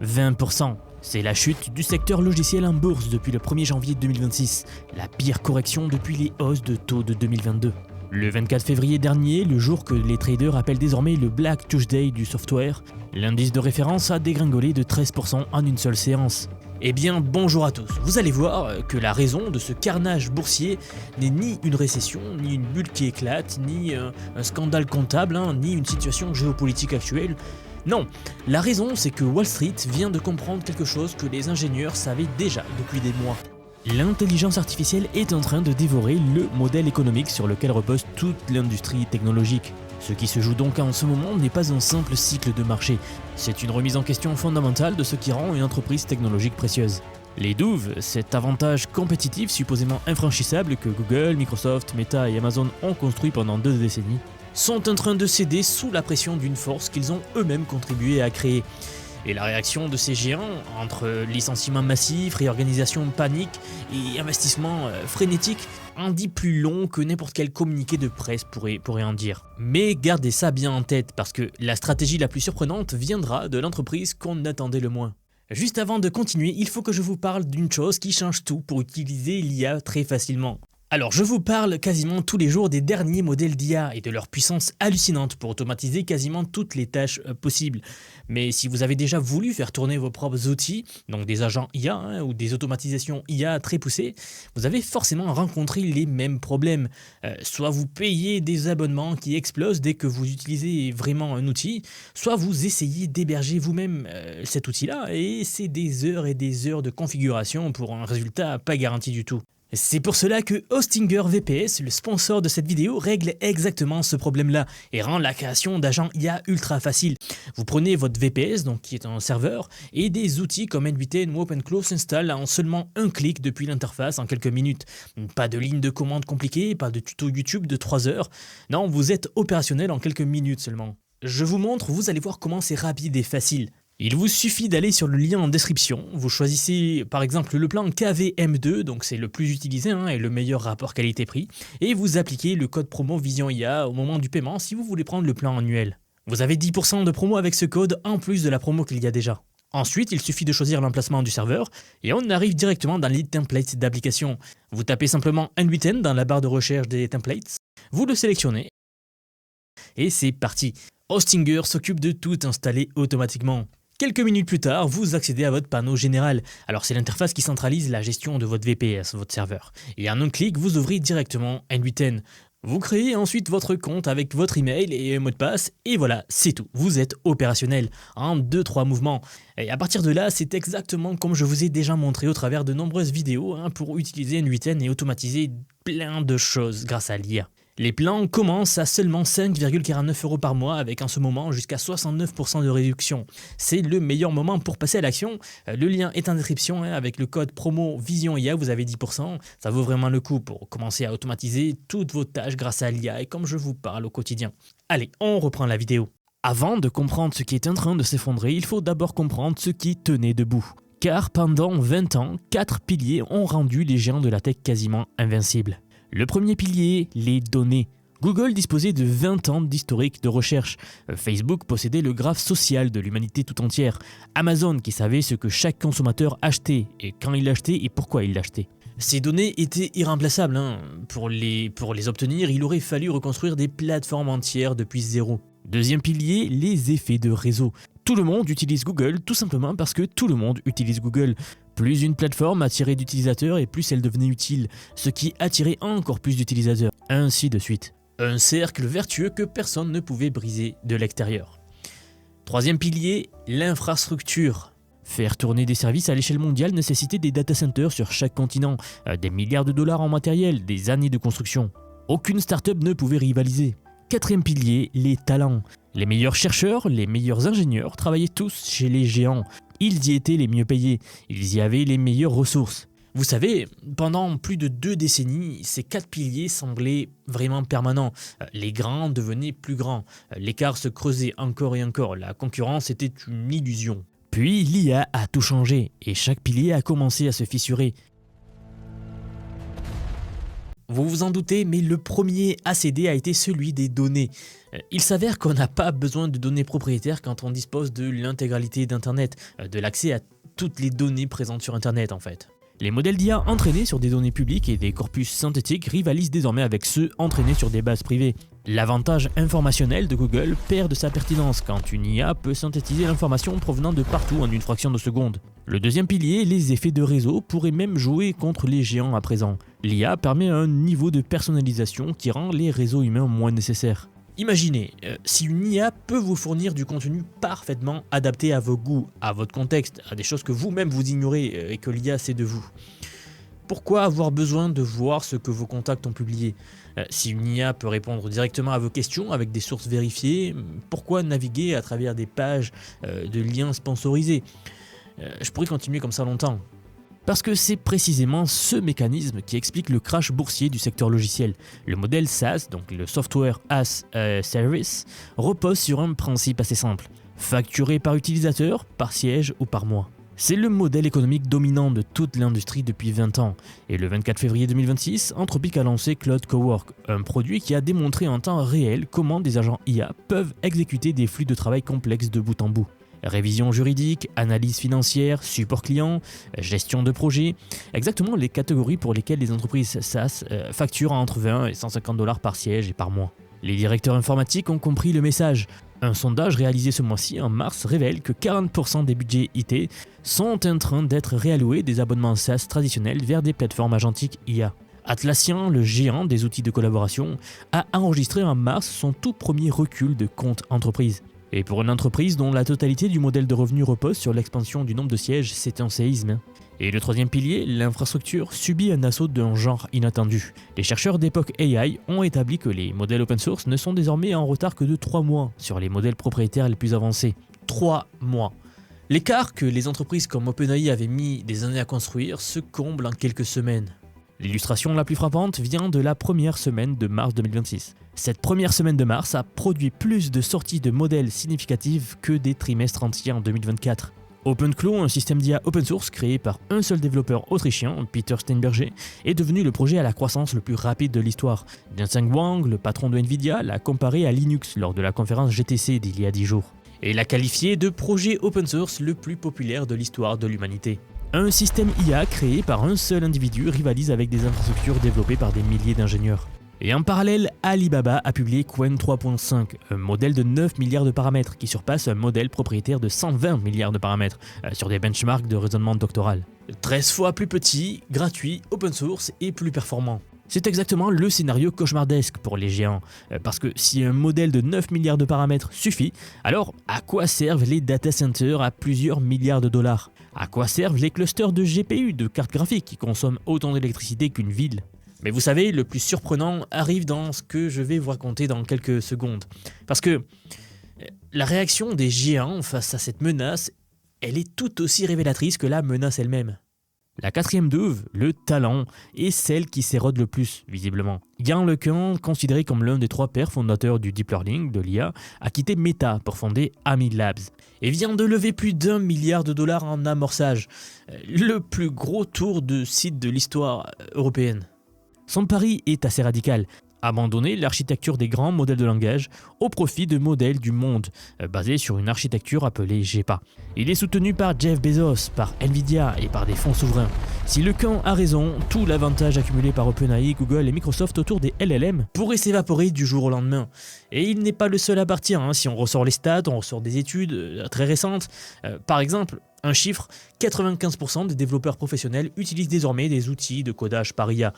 20%. C'est la chute du secteur logiciel en bourse depuis le 1er janvier 2026, la pire correction depuis les hausses de taux de 2022. Le 24 février dernier, le jour que les traders appellent désormais le Black Tuesday du software, l'indice de référence a dégringolé de 13% en une seule séance. Eh bien bonjour à tous, vous allez voir que la raison de ce carnage boursier n'est ni une récession, ni une bulle qui éclate, ni un scandale comptable, ni une situation géopolitique actuelle. Non, la raison c'est que Wall Street vient de comprendre quelque chose que les ingénieurs savaient déjà depuis des mois. L'intelligence artificielle est en train de dévorer le modèle économique sur lequel repose toute l'industrie technologique. Ce qui se joue donc en ce moment n'est pas un simple cycle de marché, c'est une remise en question fondamentale de ce qui rend une entreprise technologique précieuse. Les douves, cet avantage compétitif supposément infranchissable que Google, Microsoft, Meta et Amazon ont construit pendant 2 décennies, sont en train de céder sous la pression d'une force qu'ils ont eux-mêmes contribué à créer. Et la réaction de ces géants, entre licenciements massifs, réorganisation panique et investissements frénétiques, en dit plus long que n'importe quel communiqué de presse pourrait en dire. Mais gardez ça bien en tête parce que la stratégie la plus surprenante viendra de l'entreprise qu'on attendait le moins. Juste avant de continuer, il faut que je vous parle d'une chose qui change tout pour utiliser l'IA très facilement. Alors je vous parle quasiment tous les jours des derniers modèles d'IA et de leur puissance hallucinante pour automatiser quasiment toutes les tâches possibles. Mais si vous avez déjà voulu faire tourner vos propres outils, donc des agents IA ou des automatisations IA très poussées, vous avez forcément rencontré les mêmes problèmes. Soit vous payez des abonnements qui explosent dès que vous utilisez vraiment un outil, soit vous essayez d'héberger vous-même cet outil-là et c'est des heures et des heures de configuration pour un résultat pas garanti du tout. C'est pour cela que Hostinger VPS, le sponsor de cette vidéo, règle exactement ce problème-là et rend la création d'agents IA ultra facile. Vous prenez votre VPS, donc qui est un serveur, et des outils comme N8N ou OpenClaw s'installent en seulement un clic depuis l'interface en quelques minutes. Pas de ligne de commande compliquée, pas de tuto YouTube de 3 heures. Non, vous êtes opérationnel en quelques minutes seulement. Je vous montre, vous allez voir comment c'est rapide et facile. Il vous suffit d'aller sur le lien en description, vous choisissez par exemple le plan KVM2, donc c'est le plus utilisé et le meilleur rapport qualité-prix, et vous appliquez le code promo Vision IA au moment du paiement si vous voulez prendre le plan annuel. Vous avez 10% de promo avec ce code en plus de la promo qu'il y a déjà. Ensuite, il suffit de choisir l'emplacement du serveur et on arrive directement dans les templates d'application. Vous tapez simplement N8N dans la barre de recherche des templates, vous le sélectionnez et c'est parti. Hostinger s'occupe de tout installer automatiquement. Quelques minutes plus tard, vous accédez à votre panneau général. Alors c'est l'interface qui centralise la gestion de votre VPS, votre serveur. Et en un clic, vous ouvrez directement N8N. Vous créez ensuite votre compte avec votre email et un mot de passe, et voilà, c'est tout. Vous êtes opérationnel en 2-3 mouvements. Et à partir de là, c'est exactement comme je vous ai déjà montré au travers de nombreuses vidéos pour utiliser N8N et automatiser plein de choses grâce à l'IA. Les plans commencent à seulement 5,49 € par mois avec en ce moment jusqu'à 69% de réduction. C'est le meilleur moment pour passer à l'action. Le lien est en description avec le code promo Vision IA, vous avez 10%. Ça vaut vraiment le coup pour commencer à automatiser toutes vos tâches grâce à l'IA et comme je vous parle au quotidien. Allez, on reprend la vidéo. Avant de comprendre ce qui est en train de s'effondrer, il faut d'abord comprendre ce qui tenait debout. Car pendant 20 ans, 4 piliers ont rendu les géants de la tech quasiment invincibles. Le premier pilier, les données. Google disposait de 20 ans d'historique de recherche. Facebook possédait le graphe social de l'humanité tout entière. Amazon qui savait ce que chaque consommateur achetait, et quand il l'achetait et pourquoi il l'achetait. Ces données étaient irremplaçables. Pour les obtenir, il aurait fallu reconstruire des plateformes entières depuis zéro. Deuxième pilier, les effets de réseau. Tout le monde utilise Google tout simplement parce que tout le monde utilise Google. Plus une plateforme attirait d'utilisateurs et plus elle devenait utile, ce qui attirait encore plus d'utilisateurs, ainsi de suite. Un cercle vertueux que personne ne pouvait briser de l'extérieur. Troisième pilier, l'infrastructure. Faire tourner des services à l'échelle mondiale nécessitait des data centers sur chaque continent, des milliards de dollars en matériel, des années de construction. Aucune start-up ne pouvait rivaliser. Quatrième pilier, les talents. Les meilleurs chercheurs, les meilleurs ingénieurs travaillaient tous chez les géants. Ils y étaient les mieux payés, ils y avaient les meilleures ressources. Vous savez, pendant plus de 2 décennies, ces 4 piliers semblaient vraiment permanents. Les grands devenaient plus grands, l'écart se creusait encore et encore, la concurrence était une illusion. Puis l'IA a tout changé et chaque pilier a commencé à se fissurer. Vous vous en doutez, mais le premier à céder a été celui des données. Il s'avère qu'on n'a pas besoin de données propriétaires quand on dispose de l'intégralité d'Internet, de l'accès à toutes les données présentes sur Internet en fait. Les modèles d'IA entraînés sur des données publiques et des corpus synthétiques rivalisent désormais avec ceux entraînés sur des bases privées. L'avantage informationnel de Google perd de sa pertinence quand une IA peut synthétiser l'information provenant de partout en une fraction de seconde. Le deuxième pilier, les effets de réseau, pourraient même jouer contre les géants à présent. L'IA permet un niveau de personnalisation qui rend les réseaux humains moins nécessaires. Imaginez, si une IA peut vous fournir du contenu parfaitement adapté à vos goûts, à votre contexte, à des choses que vous-même vous ignorez et que l'IA sait de vous. Pourquoi avoir besoin de voir ce que vos contacts ont publié ? Si une IA peut répondre directement à vos questions avec des sources vérifiées, pourquoi naviguer à travers des pages de liens sponsorisés ? Je pourrais continuer comme ça longtemps. Parce que c'est précisément ce mécanisme qui explique le crash boursier du secteur logiciel. Le modèle SaaS, donc le Software as a Service, repose sur un principe assez simple. Facturé par utilisateur, par siège ou par mois. C'est le modèle économique dominant de toute l'industrie depuis 20 ans. Et le 24 février 2026, Anthropic a lancé Claude Cowork, un produit qui a démontré en temps réel comment des agents IA peuvent exécuter des flux de travail complexes de bout en bout. Révision juridique, analyse financière, support client, gestion de projet, exactement les catégories pour lesquelles les entreprises SaaS facturent entre 20 et 150 $ par siège et par mois. Les directeurs informatiques ont compris le message. Un sondage réalisé ce mois-ci en mars révèle que 40% des budgets IT sont en train d'être réalloués des abonnements SaaS traditionnels vers des plateformes agentiques IA. Atlassian, le géant des outils de collaboration, a enregistré en mars son tout premier recul de compte entreprise. Et pour une entreprise dont la totalité du modèle de revenus repose sur l'expansion du nombre de sièges, c'est un séisme. Et le troisième pilier, l'infrastructure, subit un assaut d'un genre inattendu. Les chercheurs d'Epoch AI ont établi que les modèles open source ne sont désormais en retard que de 3 mois sur les modèles propriétaires les plus avancés. 3 mois. L'écart que les entreprises comme OpenAI avaient mis des années à construire se comble en quelques semaines. L'illustration la plus frappante vient de la première semaine de mars 2026. Cette première semaine de mars a produit plus de sorties de modèles significatives que des trimestres entiers en 2024. OpenClaw, un système d'IA open source créé par un seul développeur autrichien, Peter Steinberger, est devenu le projet à la croissance le plus rapide de l'histoire. Jensen Huang, le patron de Nvidia, l'a comparé à Linux lors de la conférence GTC d'il y a 10 jours, et l'a qualifié de projet open source le plus populaire de l'histoire de l'humanité. Un système IA créé par un seul individu rivalise avec des infrastructures développées par des milliers d'ingénieurs. Et en parallèle, Alibaba a publié Qwen 3.5, un modèle de 9 milliards de paramètres qui surpasse un modèle propriétaire de 120 milliards de paramètres sur des benchmarks de raisonnement doctoral. 13 fois plus petit, gratuit, open source et plus performant. C'est exactement le scénario cauchemardesque pour les géants, parce que si un modèle de 9 milliards de paramètres suffit, alors à quoi servent les data centers à plusieurs milliards de dollars ? À quoi servent les clusters de GPU, de cartes graphiques qui consomment autant d'électricité qu'une ville ? Mais vous savez, le plus surprenant arrive dans ce que je vais vous raconter dans quelques secondes. Parce que la réaction des géants face à cette menace, elle est tout aussi révélatrice que la menace elle-même. La quatrième d'œuvre, le talent, est celle qui s'érode le plus, visiblement. Yann LeCun, considéré comme l'un des 3 pères fondateurs du deep learning, de l'IA, a quitté Meta pour fonder Amid Labs et vient de lever plus d'1 milliard de dollars en amorçage, le plus gros tour de site de l'histoire européenne. Son pari est assez radical. Abandonner l'architecture des grands modèles de langage au profit de modèles du monde, basés sur une architecture appelée GEPA. Il est soutenu par Jeff Bezos, par Nvidia et par des fonds souverains. Si LeCun a raison, tout l'avantage accumulé par OpenAI, Google et Microsoft autour des LLM pourrait s'évaporer du jour au lendemain. Et il n'est pas le seul à partir, si on ressort les stats, on ressort des études très récentes. Par exemple, un chiffre, 95% des développeurs professionnels utilisent désormais des outils de codage par IA,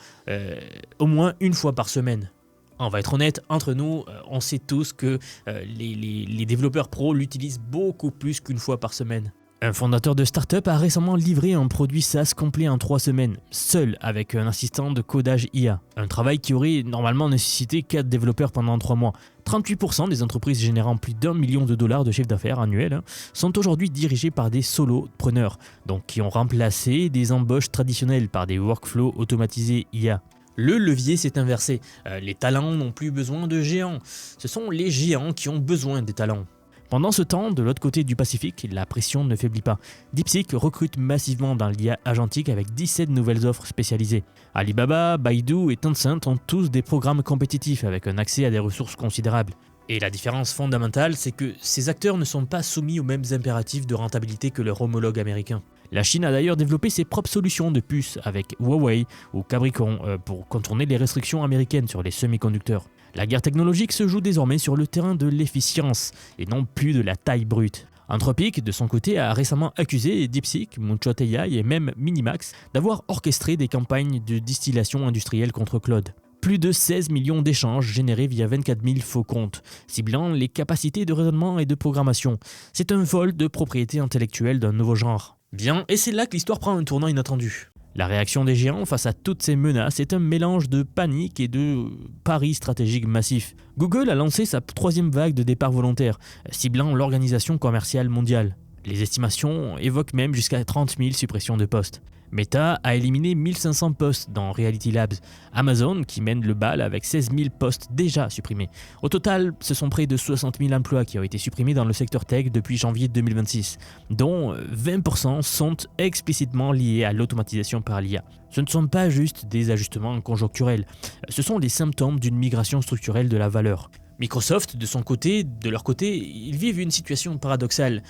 au moins une fois par semaine. On va être honnête, entre nous, on sait tous que les développeurs pros l'utilisent beaucoup plus qu'une fois par semaine. Un fondateur de start-up a récemment livré un produit SaaS complet en 3 semaines, seul avec un assistant de codage IA. Un travail qui aurait normalement nécessité 4 développeurs pendant 3 mois. 38% des entreprises générant plus d'1 million de dollars de chiffre d'affaires annuel sont aujourd'hui dirigées par des solopreneurs, donc qui ont remplacé des embauches traditionnelles par des workflows automatisés IA. Le levier s'est inversé. Les talents n'ont plus besoin de géants. Ce sont les géants qui ont besoin des talents. Pendant ce temps, de l'autre côté du Pacifique, la pression ne faiblit pas. DeepSeek recrute massivement dans l'IA agentique avec 17 nouvelles offres spécialisées. Alibaba, Baidu et Tencent ont tous des programmes compétitifs avec un accès à des ressources considérables. Et la différence fondamentale, c'est que ces acteurs ne sont pas soumis aux mêmes impératifs de rentabilité que leurs homologues américains. La Chine a d'ailleurs développé ses propres solutions de puces avec Huawei ou Capricorn pour contourner les restrictions américaines sur les semi-conducteurs. La guerre technologique se joue désormais sur le terrain de l'efficience et non plus de la taille brute. Anthropic, de son côté, a récemment accusé DeepSeek, Moonshot AI et même Minimax d'avoir orchestré des campagnes de distillation industrielle contre Claude. Plus de 16 millions d'échanges générés via 24 000 faux comptes, ciblant les capacités de raisonnement et de programmation. C'est un vol de propriété intellectuelle d'un nouveau genre. Bien, et c'est là que l'histoire prend un tournant inattendu. La réaction des géants face à toutes ces menaces est un mélange de panique et de paris stratégiques massifs. Google a lancé sa 3e vague de départs volontaires, ciblant l'organisation commerciale mondiale. Les estimations évoquent même jusqu'à 30 000 suppressions de postes. Meta a éliminé 1500 postes dans Reality Labs. Amazon qui mène le bal avec 16 000 postes déjà supprimés. Au total, ce sont près de 60 000 emplois qui ont été supprimés dans le secteur tech depuis janvier 2026, dont 20% sont explicitement liés à l'automatisation par l'IA. Ce ne sont pas juste des ajustements conjoncturels, ce sont les symptômes d'une migration structurelle de la valeur. Microsoft, de leur côté, ils vivent une situation paradoxale.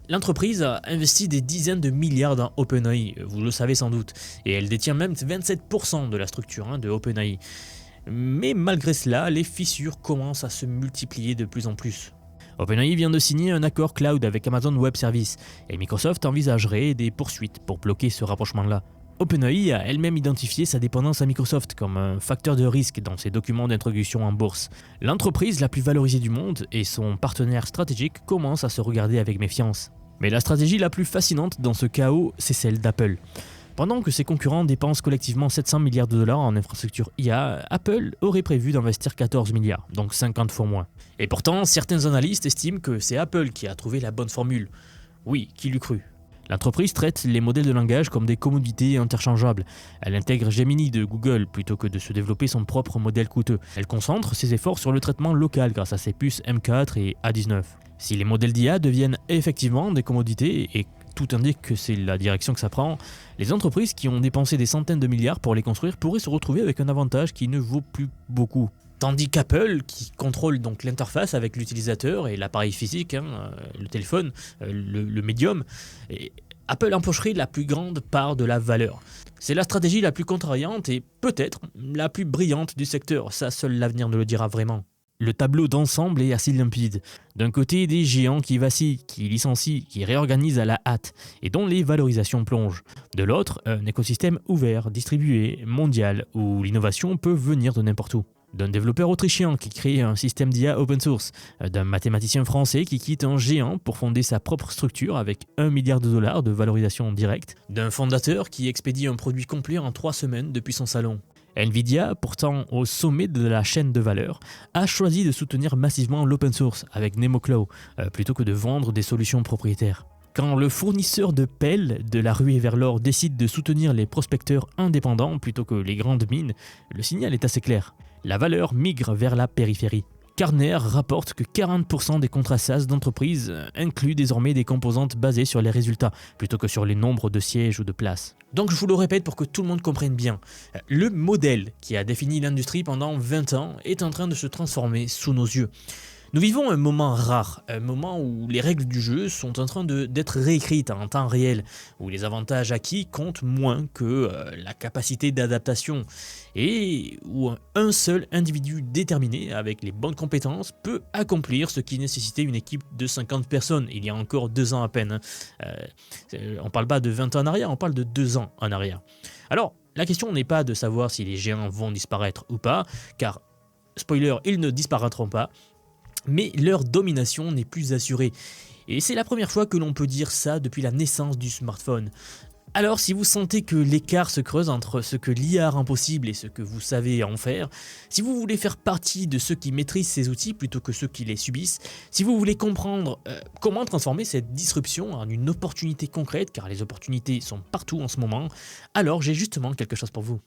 L'entreprise a investi des dizaines de milliards dans OpenAI, vous le savez sans doute, et elle détient même 27% de la structure de OpenAI. Mais malgré cela, les fissures commencent à se multiplier de plus en plus. OpenAI vient de signer un accord cloud avec Amazon Web Services, et Microsoft envisagerait des poursuites pour bloquer ce rapprochement-là. OpenAI a elle-même identifié sa dépendance à Microsoft comme un facteur de risque dans ses documents d'introduction en bourse. L'entreprise la plus valorisée du monde et son partenaire stratégique commencent à se regarder avec méfiance. Mais la stratégie la plus fascinante dans ce chaos, c'est celle d'Apple. Pendant que ses concurrents dépensent collectivement 700 milliards de dollars en infrastructure IA, Apple aurait prévu d'investir 14 milliards, donc 50 fois moins. Et pourtant, certains analystes estiment que c'est Apple qui a trouvé la bonne formule. Oui, qui l'eût cru ? L'entreprise traite les modèles de langage comme des commodités interchangeables. Elle intègre Gemini de Google plutôt que de se développer son propre modèle coûteux. Elle concentre ses efforts sur le traitement local grâce à ses puces M4 et A19. Si les modèles d'IA deviennent effectivement des commodités, et tout indique que c'est la direction que ça prend, les entreprises qui ont dépensé des centaines de milliards pour les construire pourraient se retrouver avec un avantage qui ne vaut plus beaucoup. Tandis qu'Apple, qui contrôle donc l'interface avec l'utilisateur et l'appareil physique, le téléphone, le médium, Apple empocherait la plus grande part de la valeur. C'est la stratégie la plus contrariante et peut-être la plus brillante du secteur, ça seul l'avenir ne le dira vraiment. Le tableau d'ensemble est assez limpide. D'un côté, des géants qui vacillent, qui licencient, qui réorganisent à la hâte et dont les valorisations plongent. De l'autre, un écosystème ouvert, distribué, mondial, où l'innovation peut venir de n'importe où. D'un développeur autrichien qui crée un système d'IA open source, d'un mathématicien français qui quitte un géant pour fonder sa propre structure avec 1 milliard de dollars de valorisation directe, d'un fondateur qui expédie un produit complet en 3 semaines depuis son salon. Nvidia, pourtant au sommet de la chaîne de valeur, a choisi de soutenir massivement l'open source avec NemoClaw, plutôt que de vendre des solutions propriétaires. Quand le fournisseur de pelles de la ruée vers l'or décide de soutenir les prospecteurs indépendants plutôt que les grandes mines, le signal est assez clair. La valeur migre vers la périphérie. Gartner rapporte que 40% des contrats SaaS d'entreprises incluent désormais des composantes basées sur les résultats, plutôt que sur les nombres de sièges ou de places. Donc je vous le répète pour que tout le monde comprenne bien, le modèle qui a défini l'industrie pendant 20 ans est en train de se transformer sous nos yeux. Nous vivons un moment rare, un moment où les règles du jeu sont en train d'être réécrites en temps réel, où les avantages acquis comptent moins que la capacité d'adaptation, et où un seul individu déterminé, avec les bonnes compétences, peut accomplir ce qui nécessitait une équipe de 50 personnes, il y a encore 2 ans à peine. On parle pas de 20 ans en arrière, on parle de 2 ans en arrière. Alors, la question n'est pas de savoir si les géants vont disparaître ou pas, car, spoiler, ils ne disparaîtront pas, mais leur domination n'est plus assurée. Et c'est la première fois que l'on peut dire ça depuis la naissance du smartphone. Alors si vous sentez que l'écart se creuse entre ce que l'IA rend possible et ce que vous savez en faire, si vous voulez faire partie de ceux qui maîtrisent ces outils plutôt que ceux qui les subissent, si vous voulez comprendre comment transformer cette disruption en une opportunité concrète, car les opportunités sont partout en ce moment, alors j'ai justement quelque chose pour vous.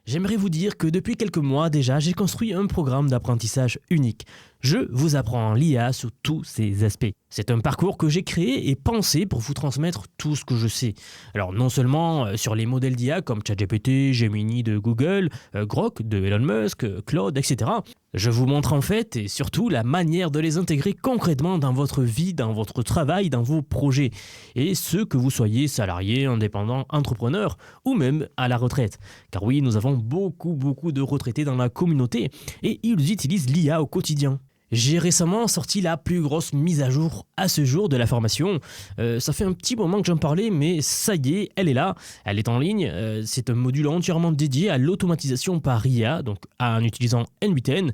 J'aimerais vous dire que depuis quelques mois déjà, j'ai construit un programme d'apprentissage unique. Je vous apprends l'IA sous tous ses aspects. C'est un parcours que j'ai créé et pensé pour vous transmettre tout ce que je sais. Alors non seulement sur les modèles d'IA comme ChatGPT, Gemini de Google, Grok de Elon Musk, Claude, etc. Je vous montre en fait et surtout la manière de les intégrer concrètement dans votre vie, dans votre travail, dans vos projets. Et ce que vous soyez salarié, indépendant, entrepreneur ou même à la retraite. Car oui, nous avons beaucoup de retraités dans la communauté et ils utilisent l'IA au quotidien. J'ai récemment sorti la plus grosse mise à jour à ce jour de la formation. Ça fait un petit moment que j'en parlais, mais ça y est, elle est là, elle est en ligne. C'est un module entièrement dédié à l'automatisation par IA, donc en utilisant N8N.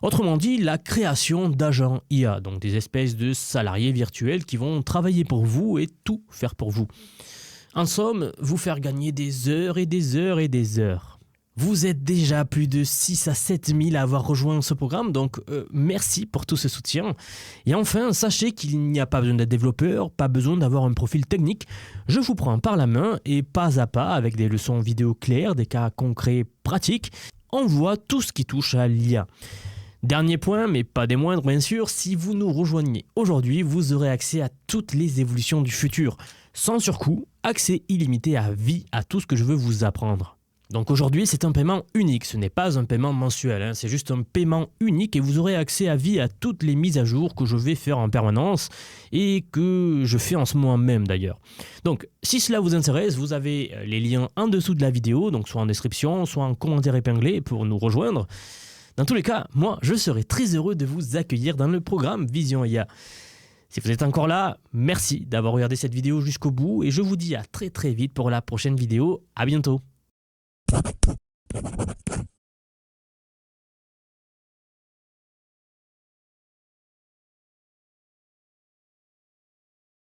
Autrement dit, la création d'agents IA, donc des espèces de salariés virtuels qui vont travailler pour vous et tout faire pour vous. En somme, vous faire gagner des heures et des heures et des heures. Vous êtes déjà plus de 6 à 7 000 à avoir rejoint ce programme, donc merci pour tout ce soutien. Et enfin, sachez qu'il n'y a pas besoin d'être développeur, pas besoin d'avoir un profil technique. Je vous prends par la main et pas à pas, avec des leçons vidéo claires, des cas concrets pratiques, on voit tout ce qui touche à l'IA. Dernier point, mais pas des moindres bien sûr, si vous nous rejoignez aujourd'hui, vous aurez accès à toutes les évolutions du futur. Sans surcoût, accès illimité à vie à tout ce que je veux vous apprendre. Donc aujourd'hui, c'est un paiement unique, ce n'est pas un paiement mensuel, c'est juste un paiement unique et vous aurez accès à vie à toutes les mises à jour que je vais faire en permanence et que je fais en ce moment même d'ailleurs. Donc si cela vous intéresse, vous avez les liens en dessous de la vidéo, donc soit en description, soit en commentaire épinglé pour nous rejoindre. Dans tous les cas, moi, je serai très heureux de vous accueillir dans le programme Vision IA. Si vous êtes encore là, merci d'avoir regardé cette vidéo jusqu'au bout et je vous dis à très vite pour la prochaine vidéo. À bientôt.